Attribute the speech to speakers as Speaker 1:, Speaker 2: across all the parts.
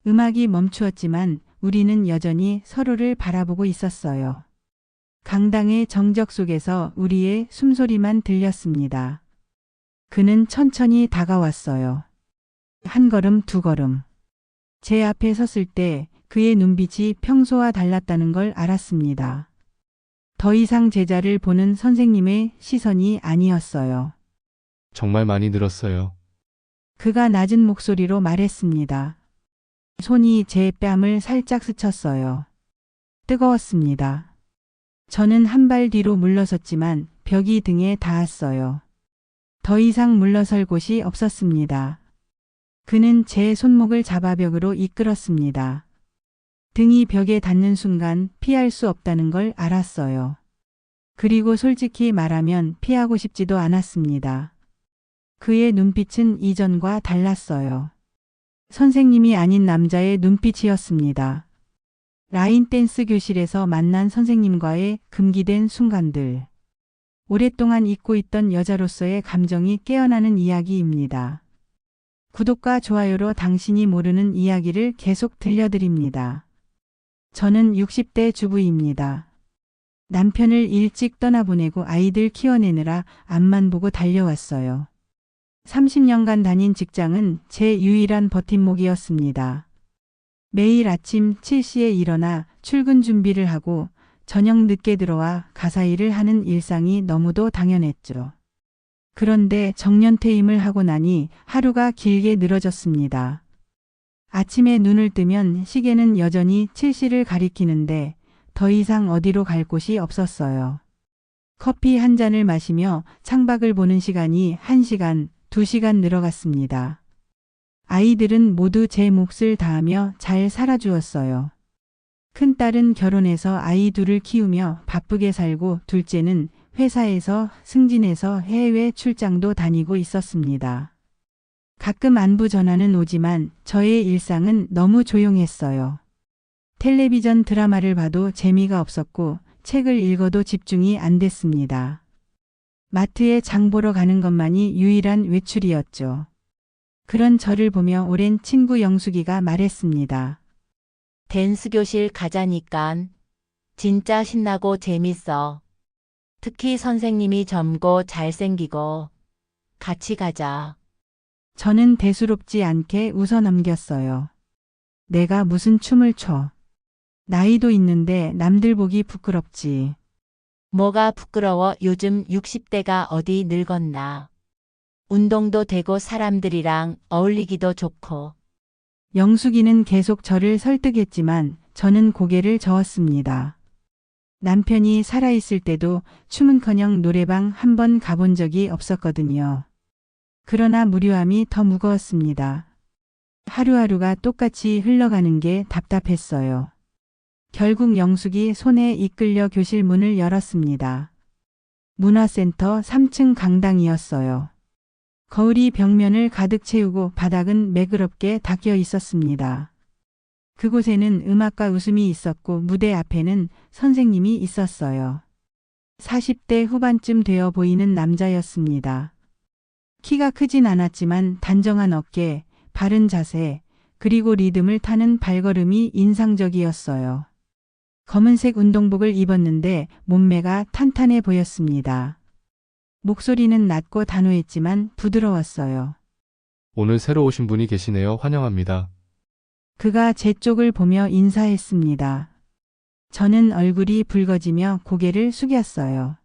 Speaker 1: 음악이 멈추었지만 우리는 여전히 서로를 바라보고 있었어요. 강당의 정적 속에서 우리의 숨소리만 들렸습니다. 그는 천천히 다가왔어요. 한 걸음, 두 걸음. 제 앞에 섰을 때 그의 눈빛이 평소와 달랐다는 걸 알았습니다. 더 이상 제자를 보는 선생님의 시선이 아니었어요.
Speaker 2: 정말 많이 늘었어요.
Speaker 1: 그가 낮은 목소리로 말했습니다. 손이 제 뺨을 살짝 스쳤어요. 뜨거웠습니다. 저는 한 발 뒤로 물러섰지만 벽이 등에 닿았어요. 더 이상 물러설 곳이 없었습니다. 그는 제 손목을 잡아 벽으로 이끌었습니다. 등이 벽에 닿는 순간 피할 수 없다는 걸 알았어요. 그리고 솔직히 말하면 피하고 싶지도 않았습니다. 그의 눈빛은 이전과 달랐어요. 선생님이 아닌 남자의 눈빛이었습니다. 라인 댄스 교실에서 만난 선생님과의 금기된 순간들. 오랫동안 잊고 있던 여자로서의 감정이 깨어나는 이야기입니다. 구독과 좋아요로 당신이 모르는 이야기를 계속 들려드립니다. 저는 60대 주부입니다. 남편을 일찍 떠나보내고 아이들 키워내느라 앞만 보고 달려왔어요. 30년간 다닌 직장은 제 유일한 버팀목이었습니다. 매일 아침 7시에 일어나 출근 준비를 하고 저녁 늦게 들어와 가사일을 하는 일상이 너무도 당연했죠. 그런데 정년퇴임을 하고 나니 하루가 길게 늘어졌습니다. 아침에 눈을 뜨면 시계는 여전히 7시를 가리키는데 더 이상 어디로 갈 곳이 없었어요. 커피 한 잔을 마시며 창밖을 보는 시간이 1시간, 2시간 늘어갔습니다. 아이들은 모두 제 몫을 다하며 잘 살아주었어요. 큰딸은 결혼해서 아이 둘을 키우며 바쁘게 살고 둘째는 회사에서 승진해서 해외 출장도 다니고 있었습니다. 가끔 안부 전화는 오지만 저의 일상은 너무 조용했어요. 텔레비전 드라마를 봐도 재미가 없었고 책을 읽어도 집중이 안 됐습니다. 마트에 장 보러 가는 것만이 유일한 외출이었죠. 그런 저를 보며 오랜 친구 영숙이가 말했습니다.
Speaker 3: 댄스 교실 가자니깐. 진짜 신나고 재밌어. 특히 선생님이 젊고 잘생기고. 같이 가자.
Speaker 1: 저는 대수롭지 않게 웃어 넘겼어요. 내가 무슨 춤을 춰. 나이도 있는데 남들 보기 부끄럽지.
Speaker 3: 뭐가 부끄러워. 요즘 60대가 어디 늙었나. 운동도 되고 사람들이랑 어울리기도 좋고.
Speaker 1: 영숙이는 계속 저를 설득했지만 저는 고개를 저었습니다. 남편이 살아있을 때도 춤은커녕 노래방 한 번 가본 적이 없었거든요. 그러나 무료함이 더 무거웠습니다. 하루하루가 똑같이 흘러가는 게 답답했어요. 결국 영숙이 손에 이끌려 교실 문을 열었습니다. 문화센터 3층 강당이었어요. 거울이 벽면을 가득 채우고 바닥은 매끄럽게 닦여 있었습니다. 그곳에는 음악과 웃음이 있었고 무대 앞에는 선생님이 있었어요. 40대 후반쯤 되어 보이는 남자였습니다. 키가 크진 않았지만 단정한 어깨, 바른 자세, 그리고 리듬을 타는 발걸음이 인상적이었어요. 검은색 운동복을 입었는데 몸매가 탄탄해 보였습니다. 목소리는 낮고 단호했지만 부드러웠어요.
Speaker 2: 오늘 새로 오신 분이 계시네요. 환영합니다.
Speaker 1: 그가 제 쪽을 보며 인사했습니다. 저는 얼굴이 붉어지며 고개를 숙였어요.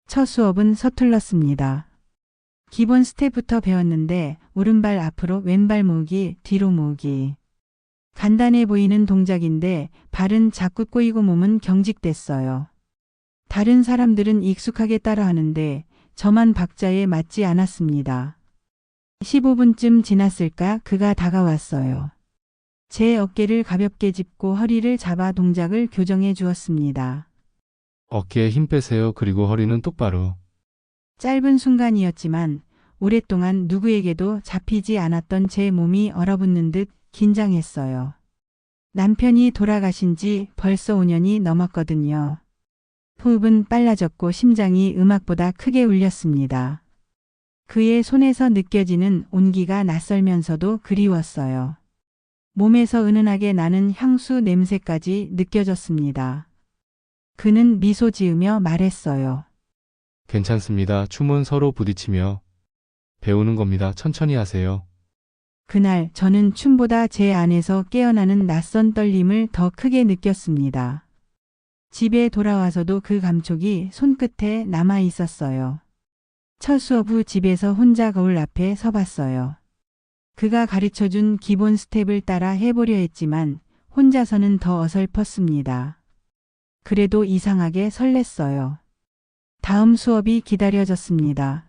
Speaker 1: 첫 수업은 서툴렀습니다. 기본 스텝부터 배웠는데 오른발 앞으로 왼발 모으기, 뒤로 모으기. 간단해 보이는 동작인데 발은 자꾸 꼬이고 몸은 경직됐어요. 다른 사람들은 익숙하게 따라하는데 저만 박자에 맞지 않았습니다. 15분쯤 지났을까 그가 다가왔어요. 제 어깨를 가볍게 짚고 허리를 잡아 동작을 교정해 주었습니다.
Speaker 2: 어깨에 힘 빼세요. 그리고 허리는 똑바로.
Speaker 1: 짧은 순간이었지만 오랫동안 누구에게도 잡히지 않았던 제 몸이 얼어붙는 듯 긴장했어요. 남편이 돌아가신 지 벌써 5년이 넘었거든요. 호흡은 빨라졌고 심장이 음악보다 크게 울렸습니다. 그의 손에서 느껴지는 온기가 낯설면서도 그리웠어요. 몸에서 은은하게 나는 향수 냄새까지 느껴졌습니다. 그는 미소 지으며 말했어요.
Speaker 2: 괜찮습니다. 춤은 서로 부딪히며 배우는 겁니다. 천천히 하세요.
Speaker 1: 그날 저는 춤보다 제 안에서 깨어나는 낯선 떨림을 더 크게 느꼈습니다. 집에 돌아와서도 그 감촉이 손끝에 남아 있었어요. 첫 수업 후 집에서 혼자 거울 앞에 서봤어요. 그가 가르쳐준 기본 스텝을 따라 해보려 했지만 혼자서는 더 어설펐습니다. 그래도 이상하게 설렜어요. 다음 수업이 기다려졌습니다.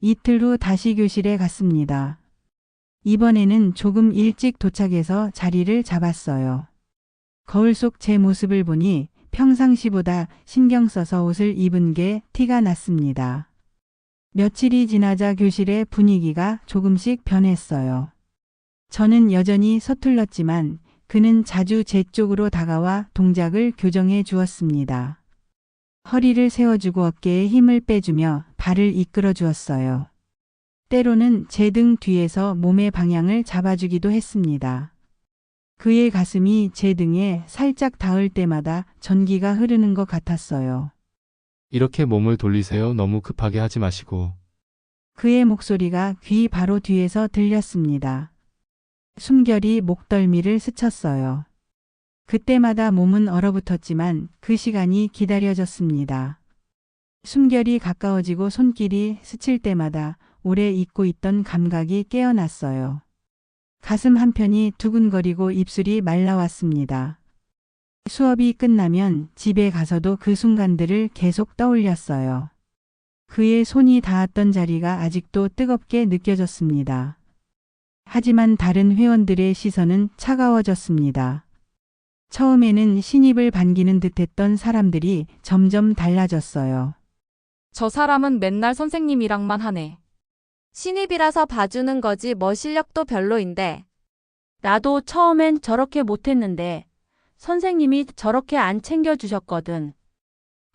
Speaker 1: 이틀 후 다시 교실에 갔습니다. 이번에는 조금 일찍 도착해서 자리를 잡았어요. 거울 속 제 모습을 보니 평상시보다 신경 써서 옷을 입은 게 티가 났습니다. 며칠이 지나자 교실의 분위기가 조금씩 변했어요. 저는 여전히 서툴렀지만 그는 자주 제 쪽으로 다가와 동작을 교정해 주었습니다. 허리를 세워주고 어깨에 힘을 빼주며 발을 이끌어 주었어요. 때로는 제 등 뒤에서 몸의 방향을 잡아주기도 했습니다. 그의 가슴이 제 등에 살짝 닿을 때마다 전기가 흐르는 것 같았어요.
Speaker 2: 이렇게 몸을 돌리세요. 너무 급하게 하지 마시고.
Speaker 1: 그의 목소리가 귀 바로 뒤에서 들렸습니다. 숨결이 목덜미를 스쳤어요. 그때마다 몸은 얼어붙었지만 그 시간이 기다려졌습니다. 숨결이 가까워지고 손길이 스칠 때마다 오래 잊고 있던 감각이 깨어났어요. 가슴 한편이 두근거리고 입술이 말라왔습니다. 수업이 끝나면 집에 가서도 그 순간들을 계속 떠올렸어요. 그의 손이 닿았던 자리가 아직도 뜨겁게 느껴졌습니다. 하지만 다른 회원들의 시선은 차가워졌습니다. 처음에는 신입을 반기는 듯했던 사람들이 점점 달라졌어요.
Speaker 4: 저 사람은 맨날 선생님이랑만 하네.
Speaker 5: 신입이라서 봐주는 거지 뭐 실력도 별로인데.
Speaker 3: 나도 처음엔 저렇게 못했는데 선생님이 저렇게 안 챙겨주셨거든.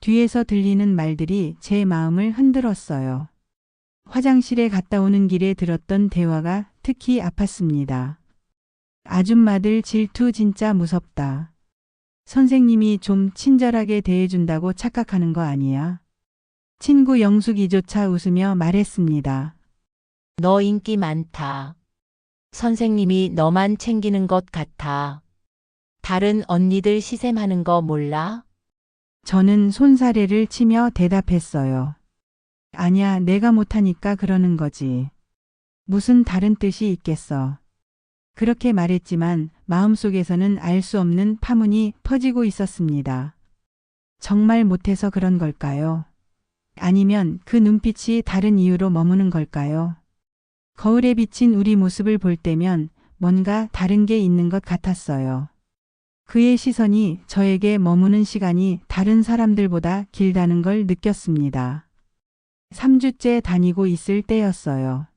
Speaker 1: 뒤에서 들리는 말들이 제 마음을 흔들었어요. 화장실에 갔다 오는 길에 들었던 대화가 특히 아팠습니다. 아줌마들 질투 진짜 무섭다. 선생님이 좀 친절하게 대해준다고 착각하는 거 아니야? 친구 영숙이조차 웃으며 말했습니다.
Speaker 3: 너 인기 많다. 선생님이 너만 챙기는 것 같아. 다른 언니들 시샘하는 거 몰라?
Speaker 1: 저는 손사래를 치며 대답했어요. 아니야, 내가 못하니까 그러는 거지. 무슨 다른 뜻이 있겠어. 그렇게 말했지만 마음속에서는 알 수 없는 파문이 퍼지고 있었습니다. 정말 못해서 그런 걸까요? 아니면 그 눈빛이 다른 이유로 머무는 걸까요? 거울에 비친 우리 모습을 볼 때면 뭔가 다른 게 있는 것 같았어요. 그의 시선이 저에게 머무는 시간이 다른 사람들보다 길다는 걸 느꼈습니다. 3주째 다니고 있을 때였어요.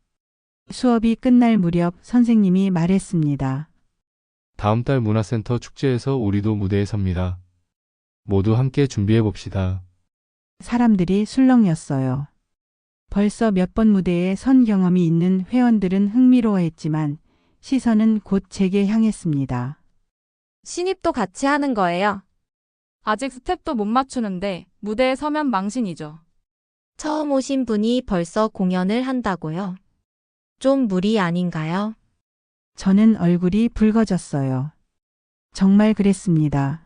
Speaker 1: 수업이 끝날 무렵 선생님이 말했습니다.
Speaker 2: 다음 달 문화센터 축제에서 우리도 무대에 섭니다. 모두 함께 준비해 봅시다.
Speaker 1: 사람들이 술렁였어요. 벌써 몇 번 무대에 선 경험이 있는 회원들은 흥미로워했지만 시선은 곧 제게 향했습니다.
Speaker 5: 신입도 같이 하는 거예요.
Speaker 4: 아직 스텝도 못 맞추는데 무대에 서면 망신이죠.
Speaker 5: 처음 오신 분이 벌써 공연을 한다고요? 좀 무리 아닌가요?
Speaker 1: 저는 얼굴이 붉어졌어요. 정말 그랬습니다.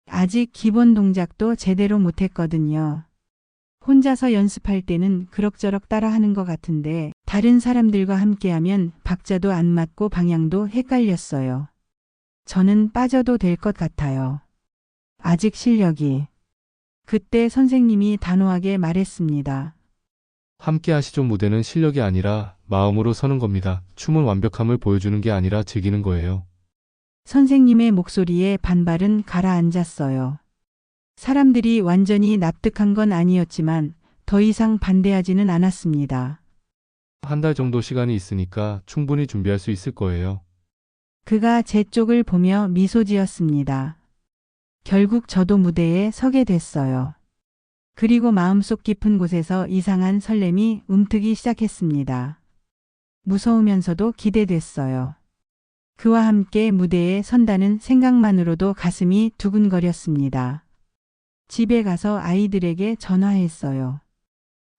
Speaker 1: 아직 기본 동작도 제대로 못했거든요. 혼자서 연습할 때는 그럭저럭 따라하는 것 같은데 다른 사람들과 함께하면 박자도 안 맞고 방향도 헷갈렸어요. 저는 빠져도 될 것 같아요. 아직 실력이. 그때 선생님이 단호하게 말했습니다.
Speaker 2: 함께 하시죠. 무대는 실력이 아니라 마음으로 서는 겁니다. 춤은 완벽함을 보여주는 게 아니라 즐기는 거예요.
Speaker 1: 선생님의 목소리에 반발은 가라앉았어요. 사람들이 완전히 납득한 건 아니었지만 더 이상 반대하지는 않았습니다.
Speaker 2: 한 달 정도 시간이 있으니까 충분히 준비할 수 있을 거예요.
Speaker 1: 그가 제 쪽을 보며 미소 지었습니다. 결국 저도 무대에 서게 됐어요. 그리고 마음속 깊은 곳에서 이상한 설렘이 움트기 시작했습니다. 무서우면서도 기대됐어요. 그와 함께 무대에 선다는 생각만으로도 가슴이 두근거렸습니다. 집에 가서 아이들에게 전화했어요.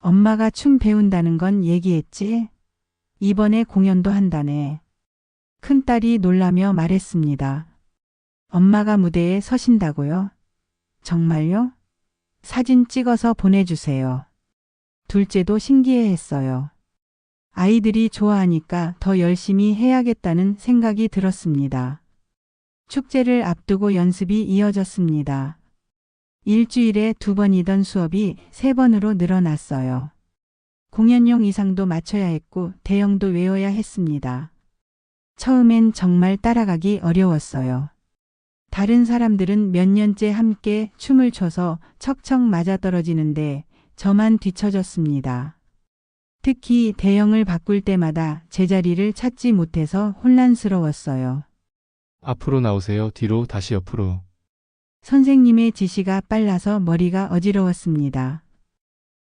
Speaker 1: 엄마가 춤 배운다는 건 얘기했지? 이번에 공연도 한다네. 큰딸이 놀라며 말했습니다. 엄마가 무대에 서신다고요? 정말요? 사진 찍어서 보내주세요. 둘째도 신기해했어요. 아이들이 좋아하니까 더 열심히 해야겠다는 생각이 들었습니다. 축제를 앞두고 연습이 이어졌습니다. 일주일에 2번이던 수업이 3번으로 늘어났어요. 공연용 의상도 맞춰야 했고 대형도 외워야 했습니다. 처음엔 정말 따라가기 어려웠어요. 다른 사람들은 몇 년째 함께 춤을 춰서 척척 맞아떨어지는데 저만 뒤처졌습니다. 특히 대형을 바꿀 때마다 제자리를 찾지 못해서 혼란스러웠어요.
Speaker 2: 앞으로 나오세요. 뒤로 다시 옆으로.
Speaker 1: 선생님의 지시가 빨라서 머리가 어지러웠습니다.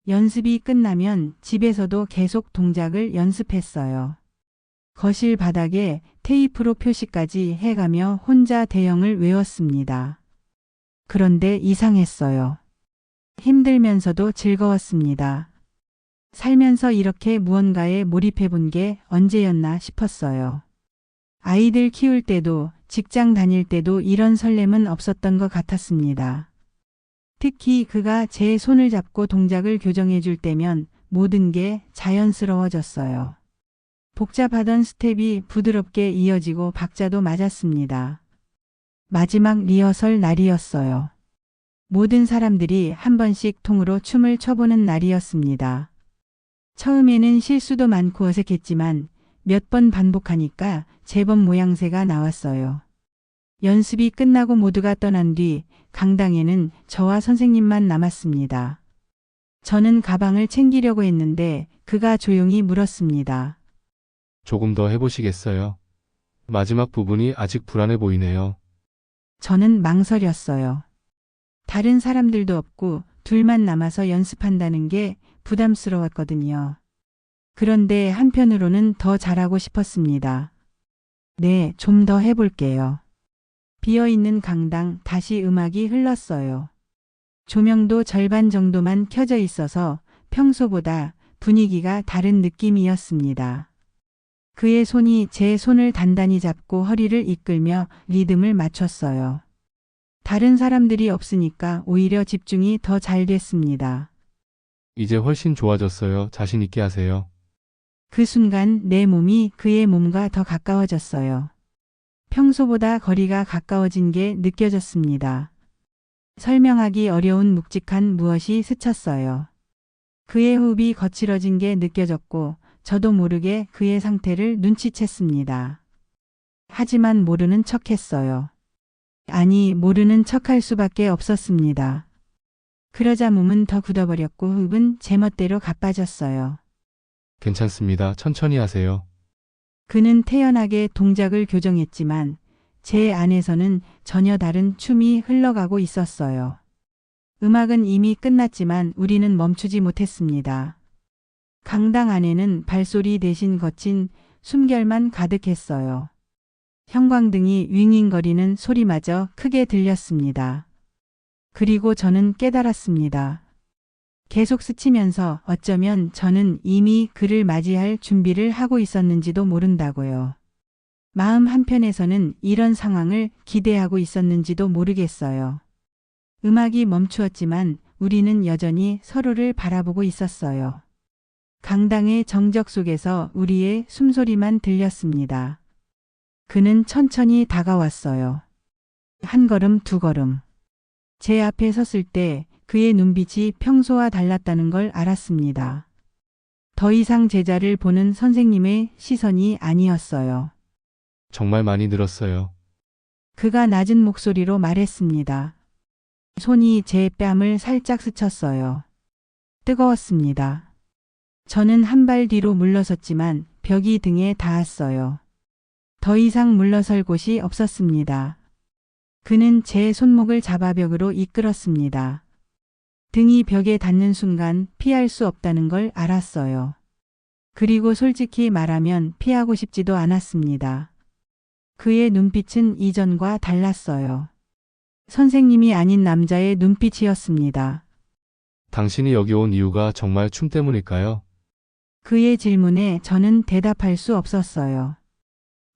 Speaker 1: 연습이 끝나면 집에서도 계속 동작을 연습했어요. 거실 바닥에 테이프로 표시까지 해가며 혼자 대형을 외웠습니다. 그런데 이상했어요. 힘들면서도 즐거웠습니다. 살면서 이렇게 무언가에 몰입해 본 게 언제였나 싶었어요. 아이들 키울 때도 직장 다닐 때도 이런 설렘은 없었던 것 같았습니다. 특히 그가 제 손을 잡고 동작을 교정해 줄 때면 모든 게 자연스러워졌어요. 복잡하던 스텝이 부드럽게 이어지고 박자도 맞았습니다. 마지막 리허설 날이었어요. 모든 사람들이 한 번씩 통으로 춤을 춰보는 날이었습니다. 처음에는 실수도 많고 어색했지만 몇 번 반복하니까 제법 모양새가 나왔어요. 연습이 끝나고 모두가 떠난 뒤 강당에는 저와 선생님만 남았습니다. 저는 가방을 챙기려고 했는데 그가 조용히 물었습니다.
Speaker 2: 조금 더 해보시겠어요? 마지막 부분이 아직 불안해 보이네요.
Speaker 1: 저는 망설였어요. 다른 사람들도 없고 둘만 남아서 연습한다는 게 부담스러웠거든요. 그런데 한편으로는 더 잘하고 싶었습니다. 네, 좀 더 해볼게요. 비어있는 강당 다시 음악이 흘렀어요. 조명도 절반 정도만 켜져 있어서 평소보다 분위기가 다른 느낌이었습니다. 그의 손이 제 손을 단단히 잡고 허리를 이끌며 리듬을 맞췄어요. 다른 사람들이 없으니까 오히려 집중이 더 잘 됐습니다.
Speaker 2: 이제 훨씬 좋아졌어요. 자신 있게 하세요.
Speaker 1: 그 순간 내 몸이 그의 몸과 더 가까워졌어요. 평소보다 거리가 가까워진 게 느껴졌습니다. 설명하기 어려운 묵직한 무엇이 스쳤어요. 그의 호흡이 거칠어진 게 느껴졌고 저도 모르게 그의 상태를 눈치챘습니다. 하지만 모르는 척했어요. 아니, 모르는 척할 수밖에 없었습니다. 그러자 몸은 더 굳어버렸고 호흡은 제멋대로 가빠졌어요.
Speaker 2: 괜찮습니다. 천천히 하세요.
Speaker 1: 그는 태연하게 동작을 교정했지만 제 안에서는 전혀 다른 춤이 흘러가고 있었어요. 음악은 이미 끝났지만 우리는 멈추지 못했습니다. 강당 안에는 발소리 대신 거친 숨결만 가득했어요. 형광등이 윙윙거리는 소리마저 크게 들렸습니다. 그리고 저는 깨달았습니다. 계속 스치면서 어쩌면 저는 이미 그를 맞이할 준비를 하고 있었는지도 모른다고요. 마음 한편에서는 이런 상황을 기대하고 있었는지도 모르겠어요. 음악이 멈추었지만 우리는 여전히 서로를 바라보고 있었어요. 강당의 정적 속에서 우리의 숨소리만 들렸습니다. 그는 천천히 다가왔어요. 한 걸음, 두 걸음. 제 앞에 섰을 때 그의 눈빛이 평소와 달랐다는 걸 알았습니다. 더 이상 제자를 보는 선생님의 시선이 아니었어요.
Speaker 2: 정말 많이 늘었어요.
Speaker 1: 그가 낮은 목소리로 말했습니다. 손이 제 뺨을 살짝 스쳤어요. 뜨거웠습니다. 저는 한 발 뒤로 물러섰지만 벽이 등에 닿았어요. 더 이상 물러설 곳이 없었습니다. 그는 제 손목을 잡아 벽으로 이끌었습니다. 등이 벽에 닿는 순간 피할 수 없다는 걸 알았어요. 그리고 솔직히 말하면 피하고 싶지도 않았습니다. 그의 눈빛은 이전과 달랐어요. 선생님이 아닌 남자의 눈빛이었습니다.
Speaker 2: 당신이 여기 온 이유가 정말 춤 때문일까요?
Speaker 1: 그의 질문에 저는 대답할 수 없었어요.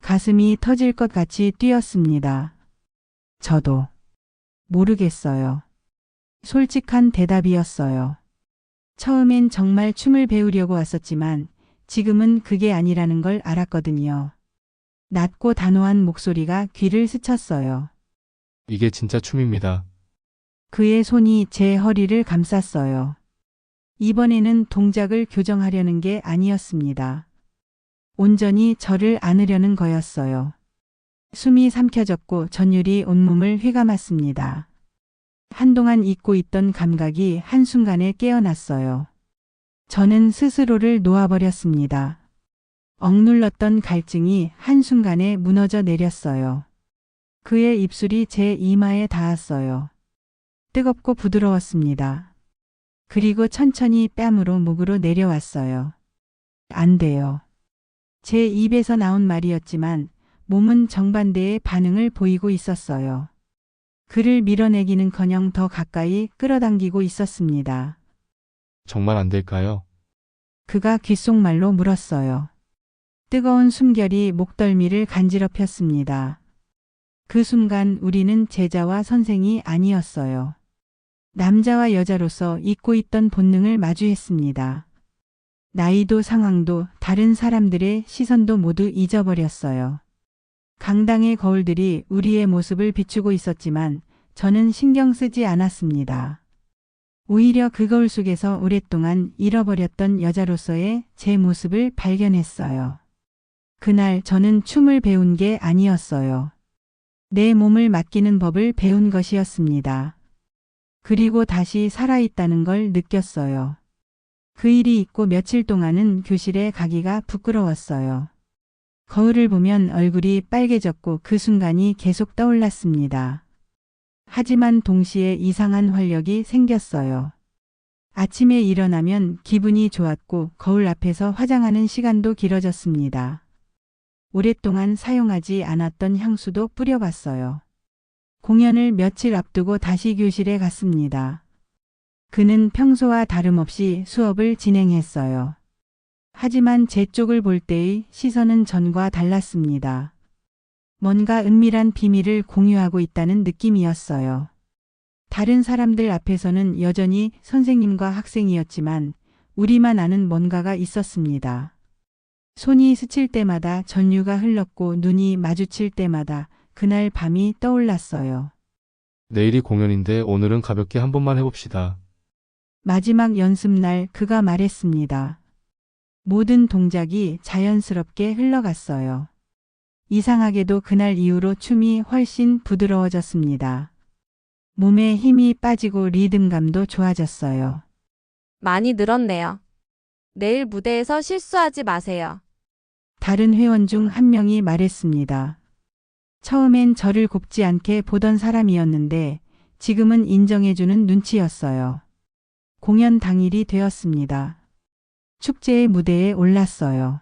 Speaker 1: 가슴이 터질 것 같이 뛰었습니다. 저도 모르겠어요. 솔직한 대답이었어요. 처음엔 정말 춤을 배우려고 왔었지만 지금은 그게 아니라는 걸 알았거든요. 낮고 단호한 목소리가 귀를 스쳤어요.
Speaker 2: 이게 진짜 춤입니다.
Speaker 1: 그의 손이 제 허리를 감쌌어요. 이번에는 동작을 교정하려는 게 아니었습니다. 온전히 저를 안으려는 거였어요. 숨이 삼켜졌고 전율이 온몸을 휘감았습니다. 한동안 잊고 있던 감각이 한순간에 깨어났어요. 저는 스스로를 놓아버렸습니다. 억눌렀던 갈증이 한순간에 무너져 내렸어요. 그의 입술이 제 이마에 닿았어요. 뜨겁고 부드러웠습니다. 그리고 천천히 뺨으로 목으로 내려왔어요. 안 돼요. 제 입에서 나온 말이었지만 몸은 정반대의 반응을 보이고 있었어요. 그를 밀어내기는커녕 더 가까이 끌어당기고 있었습니다.
Speaker 2: 정말 안 될까요?
Speaker 1: 그가 귓속말로 물었어요. 뜨거운 숨결이 목덜미를 간지럽혔습니다. 그 순간 우리는 제자와 선생이 아니었어요. 남자와 여자로서 잊고 있던 본능을 마주했습니다. 나이도 상황도 다른 사람들의 시선도 모두 잊어버렸어요. 강당의 거울들이 우리의 모습을 비추고 있었지만 저는 신경 쓰지 않았습니다. 오히려 그 거울 속에서 오랫동안 잃어버렸던 여자로서의 제 모습을 발견했어요. 그날 저는 춤을 배운 게 아니었어요. 내 몸을 맡기는 법을 배운 것이었습니다. 그리고 다시 살아있다는 걸 느꼈어요. 그 일이 있고 며칠 동안은 교실에 가기가 부끄러웠어요. 거울을 보면 얼굴이 빨개졌고 그 순간이 계속 떠올랐습니다. 하지만 동시에 이상한 활력이 생겼어요. 아침에 일어나면 기분이 좋았고 거울 앞에서 화장하는 시간도 길어졌습니다. 오랫동안 사용하지 않았던 향수도 뿌려봤어요. 공연을 며칠 앞두고 다시 교실에 갔습니다. 그는 평소와 다름없이 수업을 진행했어요. 하지만 제 쪽을 볼 때의 시선은 전과 달랐습니다. 뭔가 은밀한 비밀을 공유하고 있다는 느낌이었어요. 다른 사람들 앞에서는 여전히 선생님과 학생이었지만 우리만 아는 뭔가가 있었습니다. 손이 스칠 때마다 전류가 흘렀고 눈이 마주칠 때마다 그날 밤이 떠올랐어요.
Speaker 2: 내일이 공연인데 오늘은 가볍게 한 번만 해봅시다.
Speaker 1: 마지막 연습날 그가 말했습니다. 모든 동작이 자연스럽게 흘러갔어요. 이상하게도 그날 이후로 춤이 훨씬 부드러워졌습니다. 몸에 힘이 빠지고 리듬감도 좋아졌어요.
Speaker 4: 많이 늘었네요. 내일 무대에서 실수하지 마세요.
Speaker 1: 다른 회원 중 한 명이 말했습니다. 처음엔 저를 곱지 않게 보던 사람이었는데 지금은 인정해주는 눈치였어요. 공연 당일이 되었습니다. 축제의 무대에 올랐어요.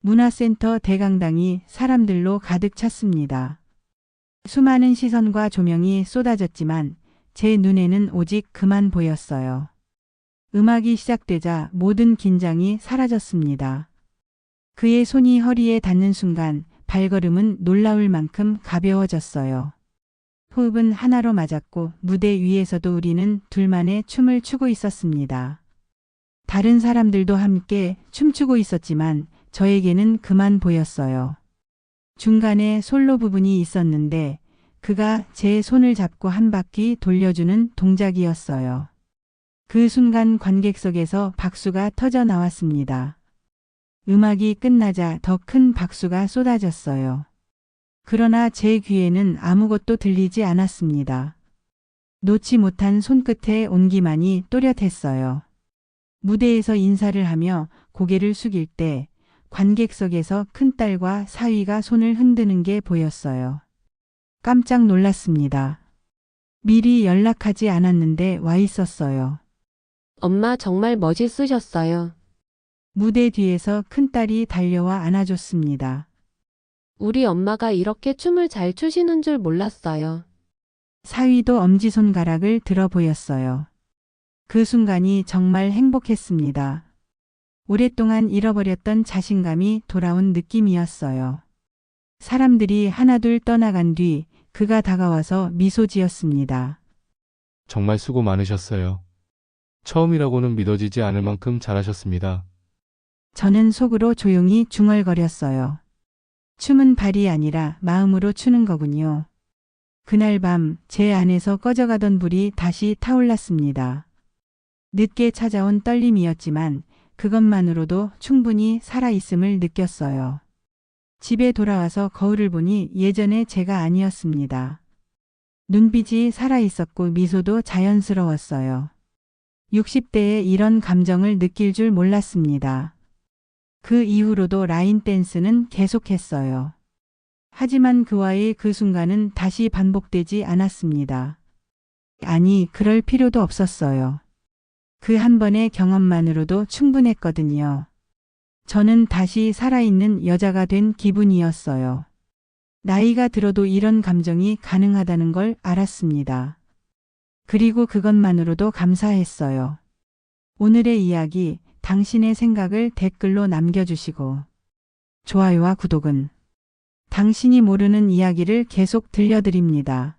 Speaker 1: 문화센터 대강당이 사람들로 가득 찼습니다. 수많은 시선과 조명이 쏟아졌지만 제 눈에는 오직 그만 보였어요. 음악이 시작되자 모든 긴장이 사라졌습니다. 그의 손이 허리에 닿는 순간 발걸음은 놀라울 만큼 가벼워졌어요. 호흡은 하나로 맞았고 무대 위에서도 우리는 둘만의 춤을 추고 있었습니다. 다른 사람들도 함께 춤추고 있었지만 저에게는 그만 보였어요. 중간에 솔로 부분이 있었는데 그가 제 손을 잡고 한 바퀴 돌려주는 동작이었어요. 그 순간 관객석에서 박수가 터져 나왔습니다. 음악이 끝나자 더 큰 박수가 쏟아졌어요. 그러나 제 귀에는 아무것도 들리지 않았습니다. 놓지 못한 손끝의 온기만이 또렷했어요. 무대에서 인사를 하며 고개를 숙일 때 관객석에서 큰딸과 사위가 손을 흔드는 게 보였어요. 깜짝 놀랐습니다. 미리 연락하지 않았는데 와 있었어요.
Speaker 6: 엄마 정말 멋있으셨어요.
Speaker 1: 무대 뒤에서 큰딸이 달려와 안아줬습니다.
Speaker 6: 우리 엄마가 이렇게 춤을 잘 추시는 줄 몰랐어요.
Speaker 1: 사위도 엄지손가락을 들어 보였어요. 그 순간이 정말 행복했습니다. 오랫동안 잃어버렸던 자신감이 돌아온 느낌이었어요. 사람들이 하나둘 떠나간 뒤 그가 다가와서 미소 지었습니다.
Speaker 2: 정말 수고 많으셨어요. 처음이라고는 믿어지지 않을 만큼 잘하셨습니다.
Speaker 1: 저는 속으로 조용히 중얼거렸어요. 춤은 발이 아니라 마음으로 추는 거군요. 그날 밤 제 안에서 꺼져가던 불이 다시 타올랐습니다. 늦게 찾아온 떨림이었지만 그것만으로도 충분히 살아있음을 느꼈어요. 집에 돌아와서 거울을 보니 예전의 제가 아니었습니다. 눈빛이 살아있었고 미소도 자연스러웠어요. 60대에 이런 감정을 느낄 줄 몰랐습니다. 그 이후로도 라인 댄스는 계속했어요. 하지만 그와의 그 순간은 다시 반복되지 않았습니다. 아니, 그럴 필요도 없었어요. 그 한 번의 경험만으로도 충분했거든요. 저는 다시 살아있는 여자가 된 기분이었어요. 나이가 들어도 이런 감정이 가능하다는 걸 알았습니다. 그리고 그것만으로도 감사했어요. 오늘의 이야기, 당신의 생각을 댓글로 남겨주시고 좋아요와 구독은 당신이 모르는 이야기를 계속 들려드립니다.